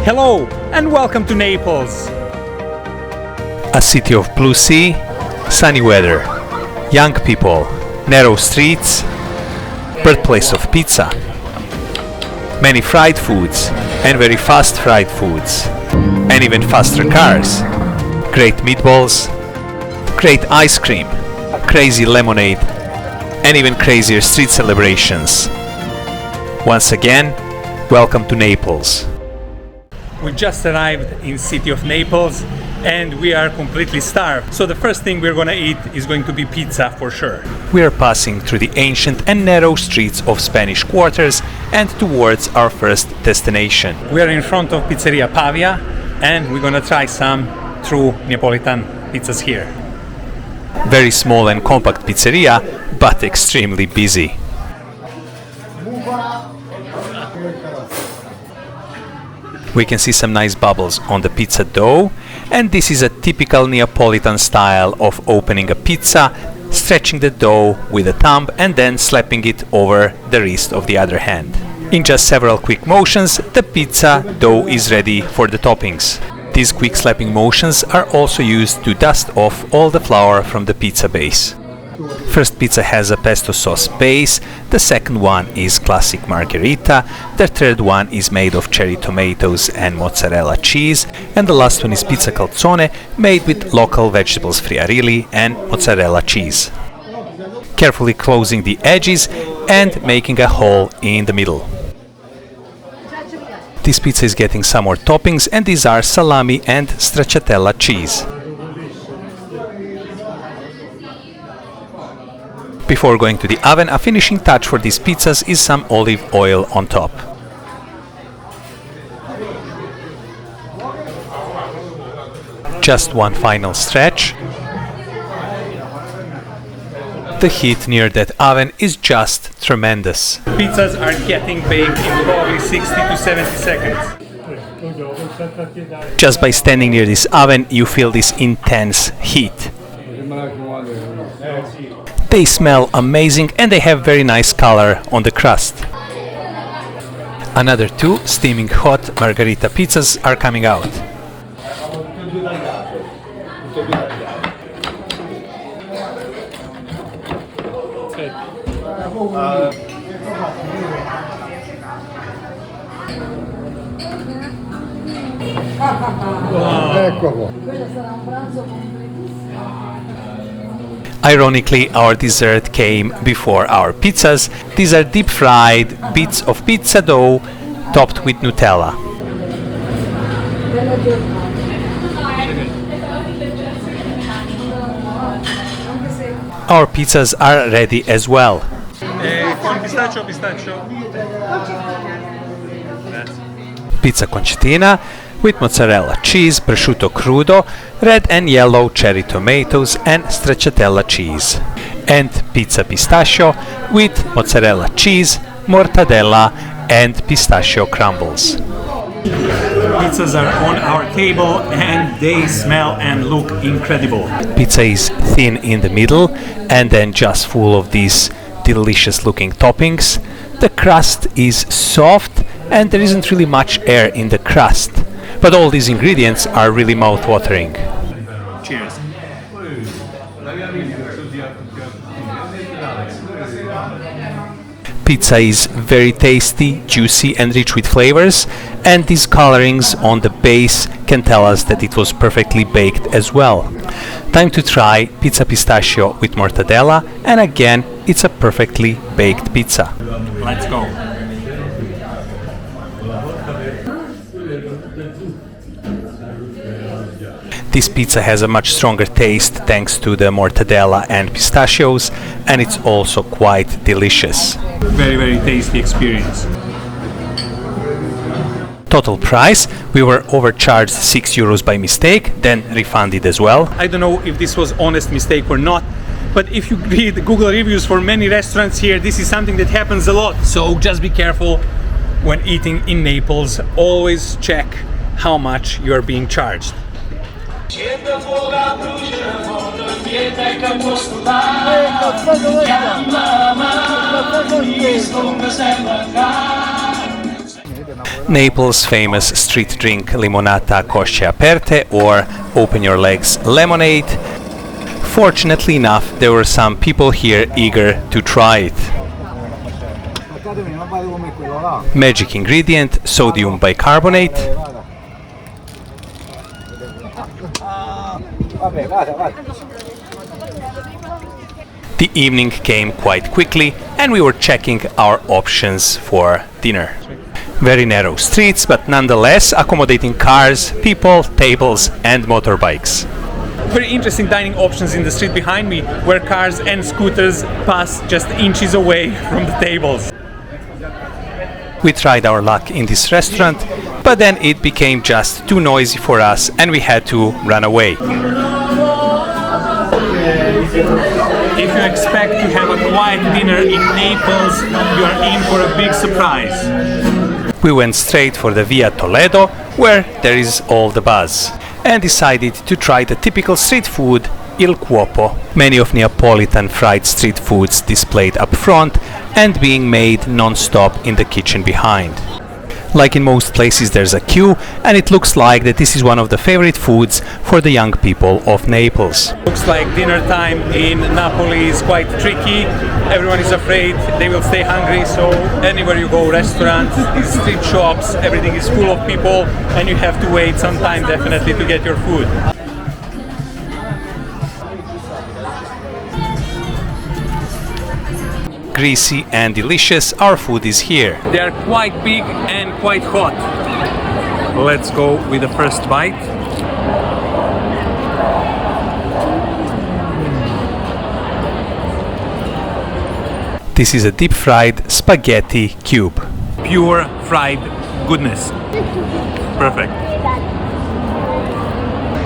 Hello and welcome to Naples. A city of blue sea, sunny weather, young people, narrow streets, birthplace of pizza. Many fried foods and very fast fried foods, and even faster cars. Great meatballs, great ice cream, crazy lemonade, and even crazier street celebrations. Once again, welcome to Naples. We just arrived in city of Naples and we are completely starved. So the first thing we're gonna eat is going to be pizza for sure. We are passing through the ancient and narrow streets of Spanish quarters and towards our first destination. We are in front of Pizzeria Pavia and we're gonna try some true Neapolitan pizzas here. Very small and compact pizzeria, but extremely busy. We can see some nice bubbles on the pizza dough, and this is a typical Neapolitan style of opening a pizza, stretching the dough with a thumb and then slapping it over the wrist of the other hand. In just several quick motions, the pizza dough is ready for the toppings. These quick slapping motions are also used to dust off all the flour from the pizza base. First pizza has a pesto sauce base, the second one is classic margherita, the third one is made of cherry tomatoes and mozzarella cheese, and the last one is pizza calzone made with local vegetables friarili and mozzarella cheese. Carefully closing the edges and making a hole in the middle. This pizza is getting some more toppings, and these are salami and stracciatella cheese. Before going to the oven, a finishing touch for these pizzas is some olive oil on top. Just one final stretch. The heat near that oven is just tremendous. Pizzas are getting baked in probably 60 to 70 seconds. Just by standing near this oven, you feel this intense heat. They smell amazing and they have very nice color on the crust. Another two steaming hot margherita pizzas are coming out. Ironically, our dessert came before our pizzas. These are deep-fried bits of pizza dough topped with Nutella. Our pizzas are ready as well. Con pistachio. Pizza concettina with mozzarella cheese, prosciutto crudo, red and yellow cherry tomatoes and stracciatella cheese. And pizza pistachio with mozzarella cheese, mortadella and pistachio crumbles. Pizzas are on our table and they smell and look incredible. Pizza is thin in the middle and then just full of these delicious looking toppings. The crust is soft and there isn't really much air in the crust. But all these ingredients are really mouth-watering. Cheers. Pizza is very tasty, juicy and rich with flavors, and these colorings on the base can tell us that it was perfectly baked as well. Time to try pizza pistachio with mortadella, and again, it's a perfectly baked pizza. Let's go. This pizza has a much stronger taste thanks to the mortadella and pistachios, and it's also quite delicious. Very, very tasty experience. Total price, we were overcharged €6 by mistake, then refunded as well. I don't know if this was honest mistake or not, but if you read Google reviews for many restaurants here, this is something that happens a lot. So just be careful when eating in Naples. Always check how much you are being charged. Naples' famous street drink limonata cosce aperte, or open your legs lemonade. Fortunately enough, there were some people here eager to try it. Magic ingredient, sodium bicarbonate. The evening came quite quickly and we were checking our options for dinner. Very narrow streets, but nonetheless accommodating cars, people, tables and motorbikes. Very interesting dining options in the street behind me, where cars and scooters pass just inches away from the tables. We tried our luck in this restaurant, but then it became just too noisy for us and we had to run away. If you expect to have a quiet dinner in Naples, you are in for a big surprise. We went straight for the Via Toledo, where there is all the buzz, and decided to try the typical street food, il cuoppo. Many of Neapolitan fried street foods displayed up front and being made non-stop in the kitchen behind. Like in most places there's a queue, and it looks like that this is one of the favorite foods for the young people of Naples. Looks like dinner time in Napoli is quite tricky. Everyone is afraid they will stay hungry, so anywhere you go, restaurants, street shops, everything is full of people and you have to wait some time definitely to get your food. Greasy and delicious, our food is here. They are quite big and quite hot. Let's go with the first bite. This is a deep-fried spaghetti cube. Pure fried goodness. Perfect.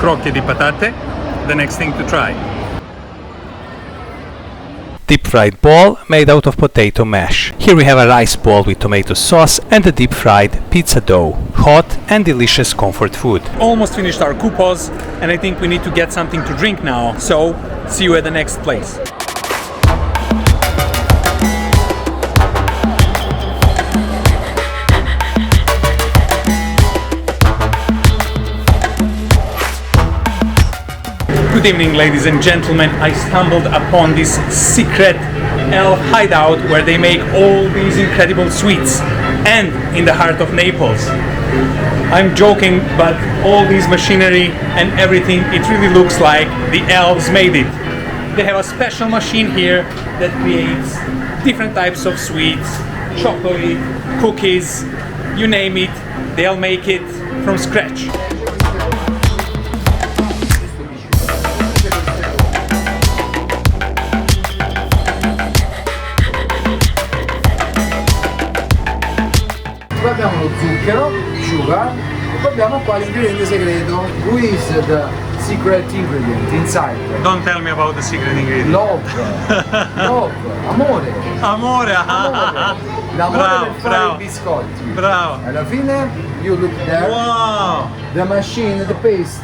Crocchie di patate, the next thing to try. Deep-fried ball made out of potato mash. Here we have a rice ball with tomato sauce and a deep-fried pizza dough. Hot and delicious comfort food. Almost finished our coupons, and I think we need to get something to drink now. So, see you at the next place. Good evening, ladies and gentlemen. I stumbled upon this secret elf hideout where they make all these incredible sweets, and in the heart of Naples. I'm joking, but all this machinery and everything, it really looks like the elves made it. They have a special machine here that creates different types of sweets, chocolate, cookies, you name it, they'll make it from scratch. Poi abbiamo lo zucchero, sugar, e poi abbiamo qua l'ingrediente segreto. Who is the secret ingredient inside? Don't tell me about the secret ingredient. Love, love, amore. Amore! L'amore per fare bravo. i biscotti. Bravo! Alla fine, you look there, Wow! the machine, the paste,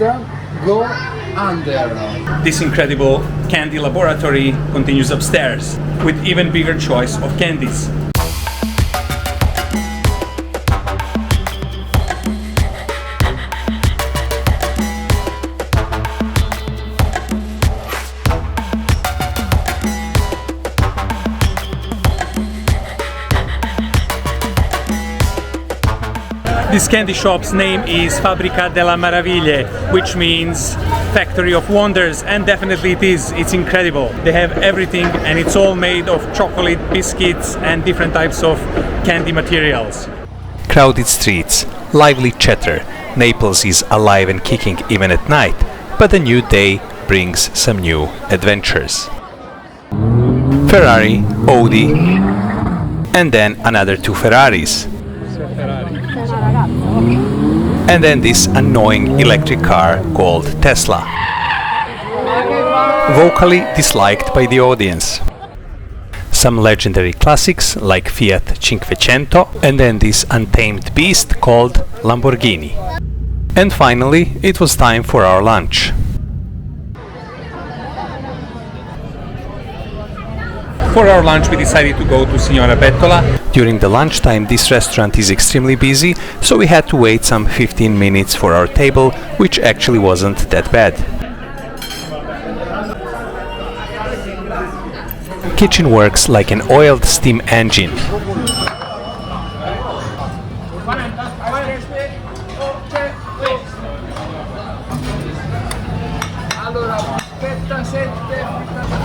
go under. This incredible candy laboratory continues upstairs with even bigger choice of candies. This candy shop's name is Fabbrica della Meraviglie, which means Factory of Wonders, and definitely it is. It's incredible. They have everything and it's all made of chocolate, biscuits and different types of candy materials. Crowded streets, lively chatter. Naples is alive and kicking even at night, but a new day brings some new adventures. Ferrari, Audi, and then another two Ferraris. And then this annoying electric car called Tesla. Vocally disliked by the audience. Some legendary classics like Fiat Cinquecento, and then this untamed beast called Lamborghini. And finally, it was time for our lunch. for our lunch we decided to go to Signora Bettola. During the lunchtime, this restaurant is extremely busy, so we had to wait some 15 minutes for our table, which actually wasn't that bad. Kitchen works like an oiled steam engine.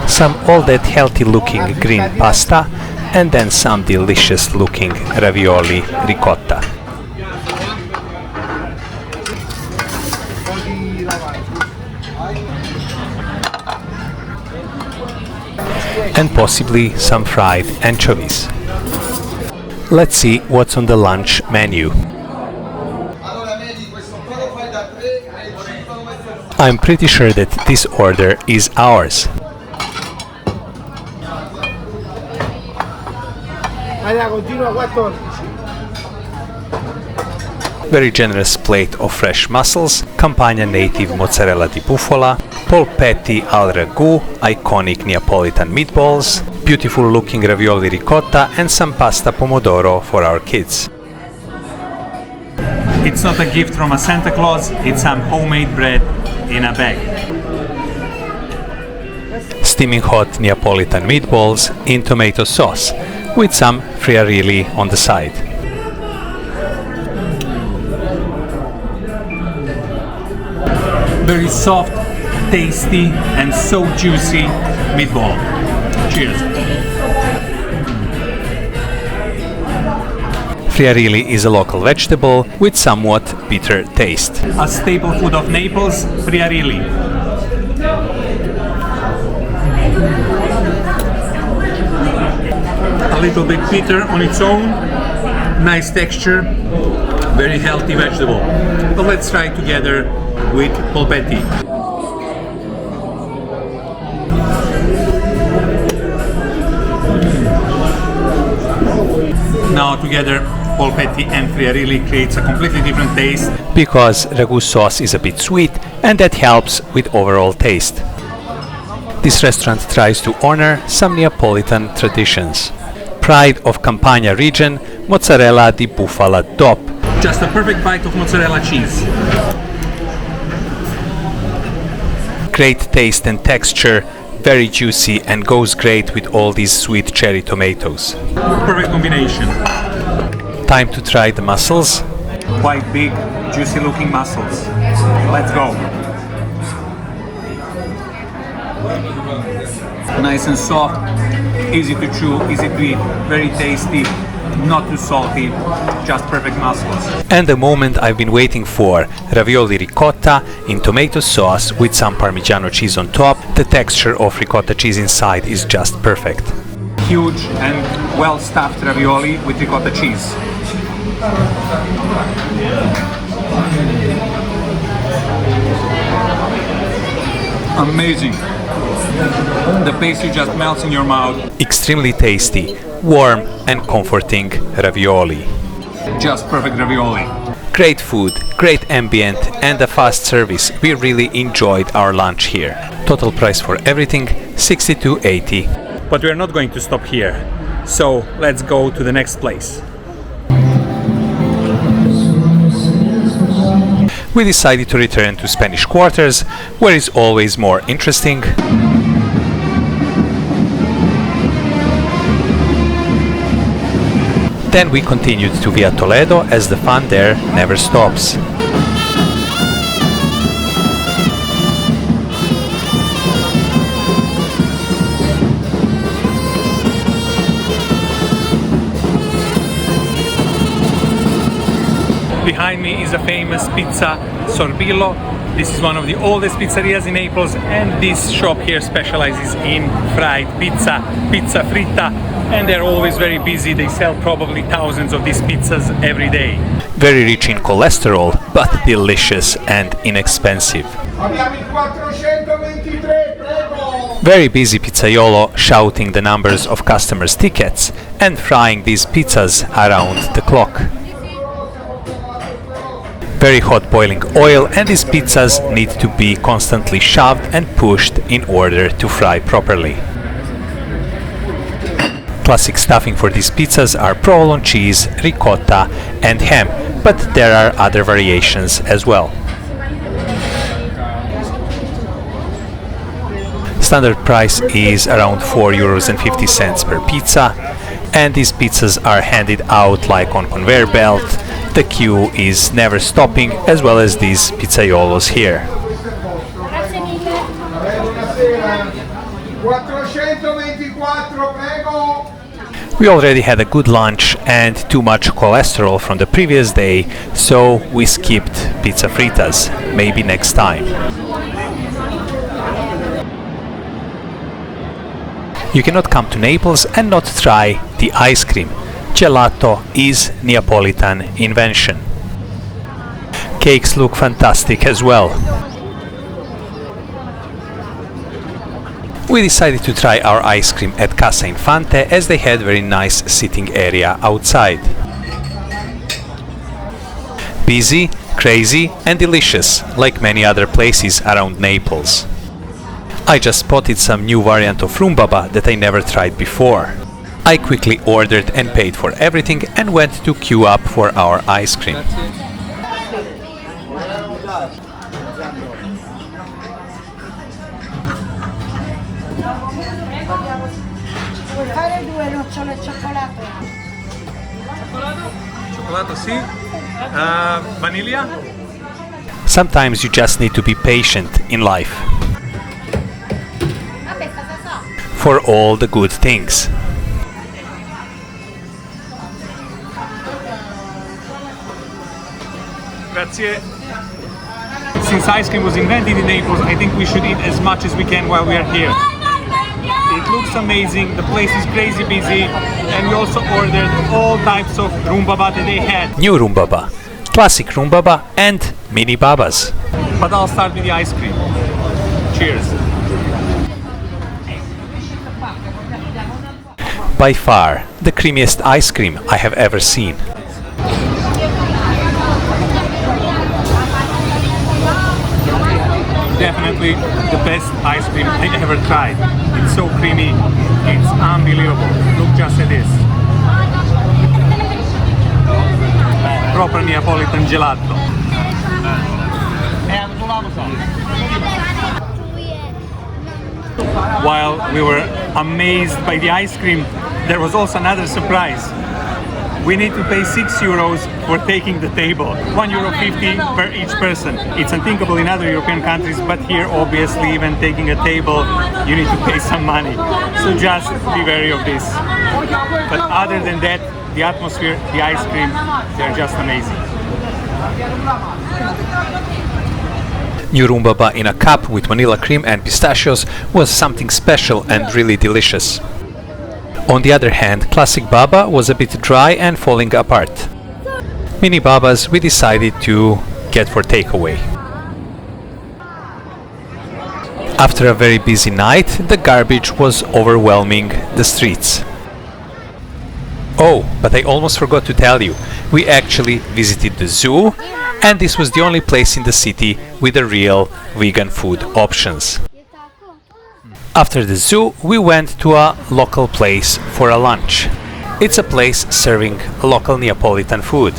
Some all that healthy looking green pasta and then some delicious looking ravioli ricotta. And possibly some fried anchovies. Let's see what's on the lunch menu. I'm pretty sure that this order is ours. Very generous plate of fresh mussels, Campania native mozzarella di bufala, polpette al ragu, iconic Neapolitan meatballs, beautiful looking ravioli ricotta and some pasta pomodoro for our kids. It's not a gift from a Santa Claus, it's some homemade bread in a bag. Steaming hot Neapolitan meatballs in tomato sauce with some friarili on the side. Very soft, tasty and so juicy meatball. Cheers! Friarili is a local vegetable with somewhat bitter taste. A staple food of Naples, friarili. A little bit bitter on its own, nice texture, very healthy vegetable. But let's try it together with polpette. Now together polpette and friarili creates a completely different taste. Because ragu sauce is a bit sweet and that helps with overall taste. This restaurant tries to honor some Neapolitan traditions. Pride of Campania region, mozzarella di bufala DOP. Just a perfect bite of mozzarella cheese. Great taste and texture, very juicy and goes great with all these sweet cherry tomatoes. Perfect combination. Time to try the mussels. Quite big, juicy looking mussels. Let's go. Nice and soft, easy to chew, easy to eat, very tasty, not too salty, just perfect mussels. And the moment I've been waiting for, ravioli ricotta in tomato sauce with some Parmigiano cheese on top. The texture of ricotta cheese inside is just perfect. Huge and well stuffed ravioli with ricotta cheese. Amazing. The pastry just melts in your mouth. Extremely tasty, warm and comforting ravioli. Just perfect ravioli. Great food, great ambient and a fast service. We really enjoyed our lunch here. Total price for everything, $62.80. But we're not going to stop here. So let's go to the next place. We decided to return to Spanish Quarters, where it's always more interesting. Then we continued to Via Toledo as the fun there never stops. Behind me is a famous pizza Sorbillo. This is one of the oldest pizzerias in Naples, and this shop here specializes in fried pizza, pizza fritta, and they're always very busy. They sell probably thousands of these pizzas every day. Very rich in cholesterol, but delicious and inexpensive. Very busy pizzaiolo shouting the numbers of customers' tickets and frying these pizzas around the clock. Very hot boiling oil, and these pizzas need to be constantly shoved and pushed in order to fry properly. Classic stuffing for these pizzas are provolone cheese, ricotta and ham, but there are other variations as well. Standard price is around €4.50 per pizza, and these pizzas are handed out like on conveyor belt. The queue is never stopping, as well as these pizzaiolos here. We already had a good lunch and too much cholesterol from the previous day, so we skipped pizza fritas. Maybe next time. You cannot come to Naples and not try the ice cream. Gelato is Neapolitan invention. Cakes look fantastic as well. We decided to try our ice cream at Casa Infante as they had very nice sitting area outside. Busy, crazy and delicious, like many other places around Naples. I just spotted some new variant of rumbaba that I never tried before. I quickly ordered and paid for everything and went to queue up for our ice cream. Cioccolato, sì. Vanilla? Sometimes you just need to be patient in life. For all the good things. Grazie. Since ice cream was invented in Naples, I think we should eat as much as we can while we are here. It looks amazing, the place is crazy busy, and we also ordered all types of rumbaba that they had. New rumbaba, classic rumbaba and mini babas. But I'll start with the ice cream. Cheers. By far, the creamiest ice cream I have ever seen. Definitely the best ice cream I ever tried. It's so creamy, it's unbelievable. Look just at this. Proper Neapolitan gelato. While we were amazed by the ice cream, there was also another surprise. We need to pay €6 for taking the table, €1.50 per each person. It's unthinkable in other European countries, but here obviously even taking a table you need to pay some money. So just be wary of this. But other than that, the atmosphere, the ice cream, they're just amazing. New rumbaba in a cup with vanilla cream and pistachios was something special and really delicious. On the other hand, classic baba was a bit dry and falling apart. Mini babas we decided to get for takeaway. After a very busy night, the garbage was overwhelming the streets. Oh, but I almost forgot to tell you, we actually visited the zoo, and this was the only place in the city with the real vegan food options. After the zoo, we went to a local place for a lunch. It's a place serving local Neapolitan food.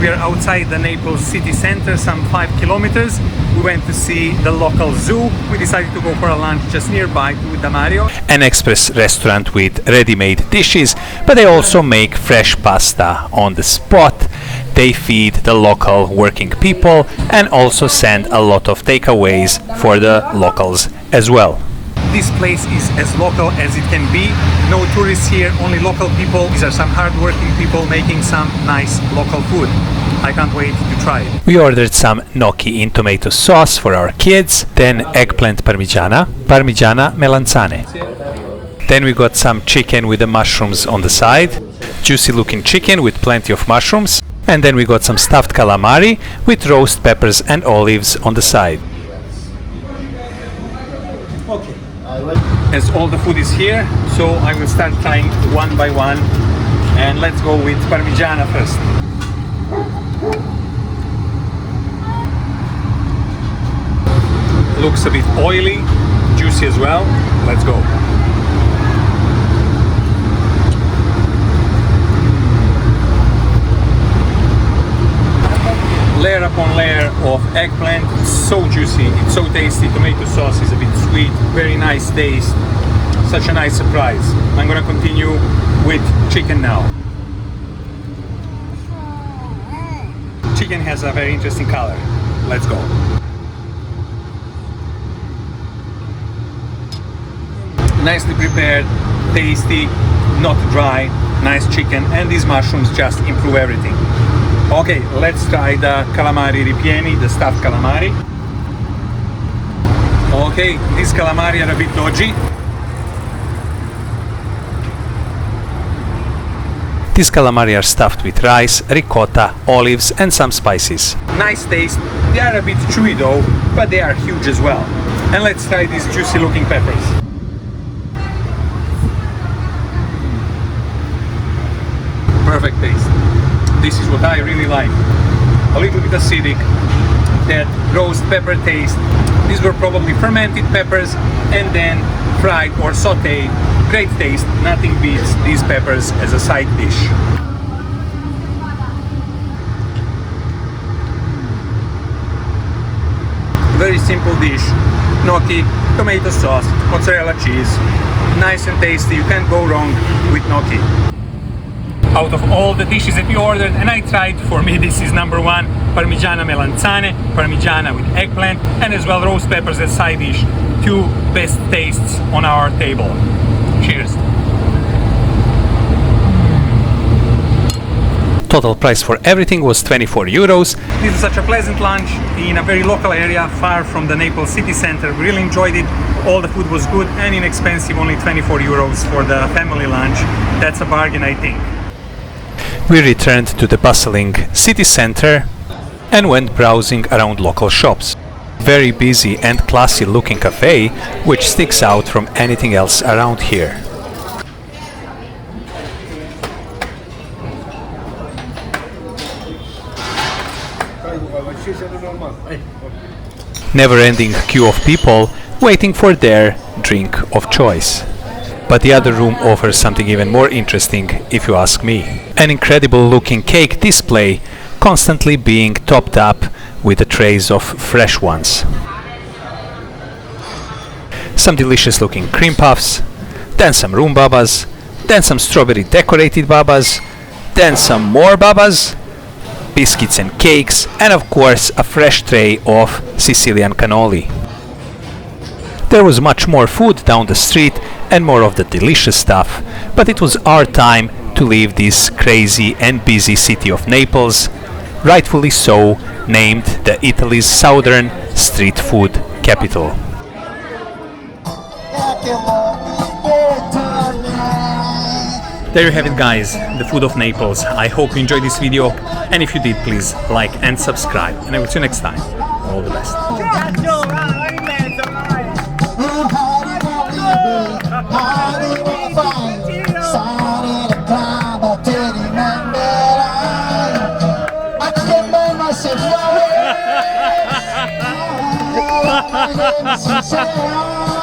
We are outside the Naples city center, some 5 kilometers. We went to see the local zoo. We decided to go for a lunch just nearby to Damario. An express restaurant with ready-made dishes, but they also make fresh pasta on the spot. They feed the local working people and also send a lot of takeaways for the locals as well. This place is as local as it can be. No tourists here, only local people. These are some hard-working people making some nice local food. I can't wait to try it. We ordered some gnocchi in tomato sauce for our kids, then eggplant parmigiana, parmigiana melanzane. Then we got some chicken with the mushrooms on the side, juicy looking chicken with plenty of mushrooms, and then we got some stuffed calamari with roast peppers and olives on the side. Okay. As all the food is here, so I will start trying one by one, and let's go with parmigiana first. Looks a bit oily, juicy as well. Let's go. upon layer of eggplant. It's so juicy, it's so tasty. Tomato sauce is a bit sweet, very nice taste. Such a nice surprise. I'm gonna continue with chicken now. Chicken has a very interesting color. Let's go. Nicely prepared, tasty, not dry, nice chicken, and these mushrooms just improve everything. Okay, let's try the calamari ripieni, the stuffed calamari. Okay, these calamari are a bit dodgy. These calamari are stuffed with rice, ricotta, olives and some spices. Nice taste. They are a bit chewy though, but they are huge as well. And let's try these juicy looking peppers. Perfect taste. This is what I really like. A little bit acidic, that roast pepper taste. These were probably fermented peppers and then fried or sauteed. Great taste, nothing beats these peppers as a side dish. Very simple dish. Gnocchi, tomato sauce, mozzarella cheese. Nice and tasty, you can't go wrong with gnocchi. Out of all the dishes that we ordered, and I tried, for me this is number one, parmigiana melanzane, parmigiana with eggplant, and as well roast peppers as side dish. Two best tastes on our table. Cheers. Total price for everything was 24 euros. This was such a pleasant lunch in a very local area, far from the Naples city center. We really enjoyed it. All the food was good and inexpensive, only 24 euros for the family lunch. That's a bargain, I think. We returned to the bustling city center and went browsing around local shops. Very busy and classy looking cafe, which sticks out from anything else around here. Never-ending queue of people waiting for their drink of choice. But the other room offers something even more interesting, if you ask me. An incredible looking cake display, constantly being topped up with the trays of fresh ones. Some delicious looking cream puffs, then some room babas, then some strawberry decorated babas, then some more babas, biscuits and cakes, and of course a fresh tray of Sicilian cannoli. There was much more food down the street and more of the delicious stuff, but it was our time to leave this crazy and busy city of Naples, rightfully so named the Italy's southern street food capital. There you have it, guys, the food of Naples. I hope you enjoyed this video, and if you did, please like and subscribe, and I will see you next time. All the best. Signora